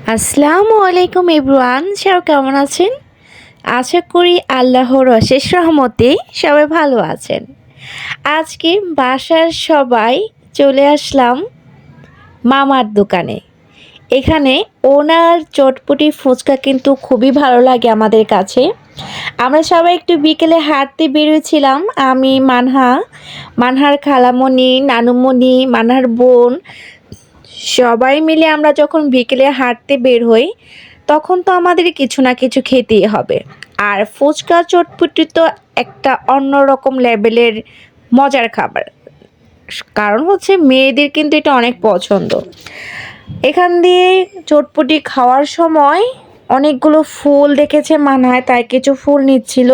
আসসালামু আলাইকুম এভরিওয়ান, সবাই কেমন আছেন? আশা করি আল্লাহর অশেষ রহমতে সবাই ভালো আছেন। আজকে বাসার সবাই চলে আসলাম মামার দোকানে। এখানে ওনার চটপটি ফুচকা কিন্তু খুবই ভালো লাগে আমাদের কাছে। আমরা সবাই একটু বিকেলে হাঁটতে বেরিয়েছিলাম। আমি, মানহার খালামণি, নানুমণি, মানহার বোন সবাই মিলে আমরা যখন বিকেলে হাঁটতে বের হই, তখন তো আমাদের কিছু না কিছু খেতেই হবে। আর ফুচকা চটপটি তো একটা অন্যরকম লেভেলের মজার খাবার। কারণ হচ্ছে মেয়েদের কিন্তু এটা অনেক পছন্দ। এখান দিয়ে চটপটি খাওয়ার সময় অনেকগুলো ফুল দেখেছে মানায়, তাই কিছু ফুল নিচ্ছিল।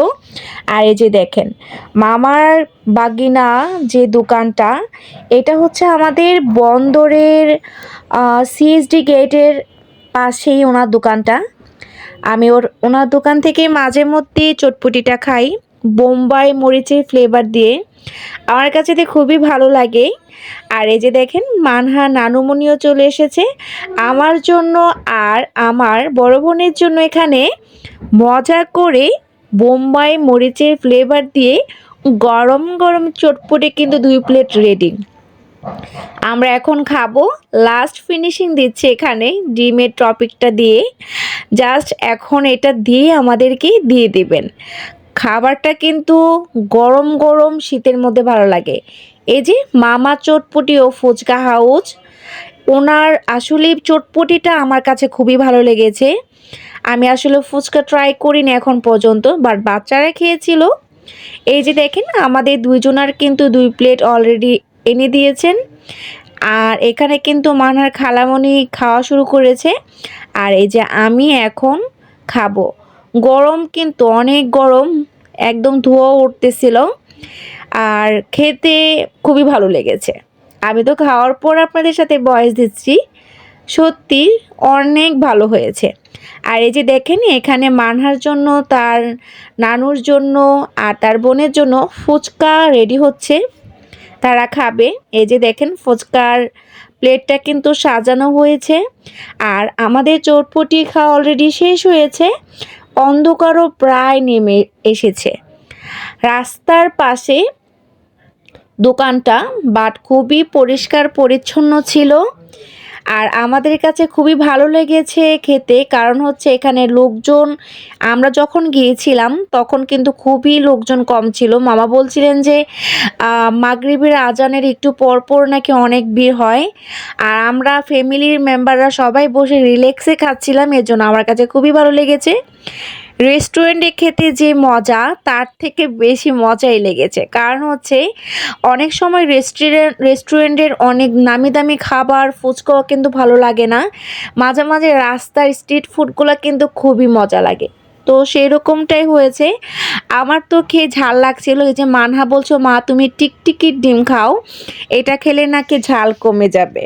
আর এই যে দেখেন মামার বাগিনা যে দোকানটা, এটা হচ্ছে আমাদের বন্দরের সিএসডি গেটের পাশেই ওনার দোকানটা। আমি ওনার দোকান থেকে মাঝে মধ্যে চটপটিটা খাই বোম্বাই মরিচের ফ্লেভার দিয়ে। আমার কাছে তো খুবই ভালো লাগে। আর এই যে দেখেন মানহা নানুমণিও চলে এসেছে আমার জন্য আর আমার বড় বোনের জন্য। এখানে মজা করে বোম্বাই মরিচের ফ্লেভার দিয়ে গরম গরম চটপটি কিন্তু 2 প্লেট রেডি। আমরা এখন খাবো। লাস্ট ফিনিশিং দিচ্ছে এখানে ডিমের টপিকটা দিয়ে। জাস্ট এখন এটা দিয়ে আমাদেরকে দিয়ে দিবেন। খাবারটা কিন্তু গরম গরম শীতের মধ্যে ভালো লাগে। এই যে মামা চটপটি ও ফুচকা হাউস, ওনার আসলে চটপটিটা আমার কাছে খুবই ভালো লেগেছে। আমি আসলে ফুচকা ট্রাই করিনি এখন পর্যন্ত, বাট বাচ্চারা খেয়েছিল। এই যে দেখেন আমাদের দুইজনার কিন্তু 2 প্লেট অলরেডি এনে দিয়েছেন। আর এখানে কিন্তু মানহার খালামণি খাওয়া শুরু করেছে। আর এই যে আমি এখন খাবো। গরম কিন্তু অনেক গরম, একদম ধোঁয়া উঠতেছিল। আর খেতে খুবই ভালো লেগেছে। আমি তো খাওয়ার পর আপনাদের সাথে ভয়েস দিচ্ছি, সত্যি অনেক ভালো হয়েছে। আর এই যে দেখেন এখানে মানহার জন্য, তার নানুর জন্য আর তার বোনের জন্য ফুচকা রেডি হচ্ছে, তারা খাবে। এই যে দেখেন ফুচকার প্লেটটা কিন্তু সাজানো হয়েছে। আর আমাদের চটপটি খাওয়া অলরেডি শেষ হয়েছে। অন্ধকারও প্রায় নেমে এসেছে। রাস্তার পাশে দোকানটা, বাট খুবই পরিষ্কার পরিচ্ছন্ন ছিল। আর আমাদের কাছে খুবই ভালো লেগেছে খেতে, কারণ হচ্ছে এখানে লোকজন, আমরা যখন গিয়েছিলাম তখন কিন্তু খুবই লোকজন কম ছিল। মামা বলছিলেন যে মাগরিবের আজানের একটু পর পর নাকি অনেক ভিড় হয়। আর আমরা ফ্যামিলির মেম্বাররা সবাই বসে রিল্যাক্সে খাচ্ছিলাম, এর জন্য আমার কাছে খুবই ভালো লেগেছে। রেস্টুরেন্টে খেতে যে মজা, তার থেকে বেশি মজাই লেগেছে। কারণ হচ্ছে অনেক সময় রেস্টুরেন্টের অনেক নামি দামি খাবার ফুচকাও কিন্তু ভালো লাগে না। মাঝে মাঝে রাস্তার স্ট্রিট ফুডগুলো কিন্তু খুবই মজা লাগে। তো সেই রকমটাই হয়েছে। আমার তো খেয়ে ঝাল লাগছিল। এই যে মানহা বলছো, মা তুমি টিকটিকির ডিম খাও, এটা খেলে নাকি ঝাল কমে যাবে।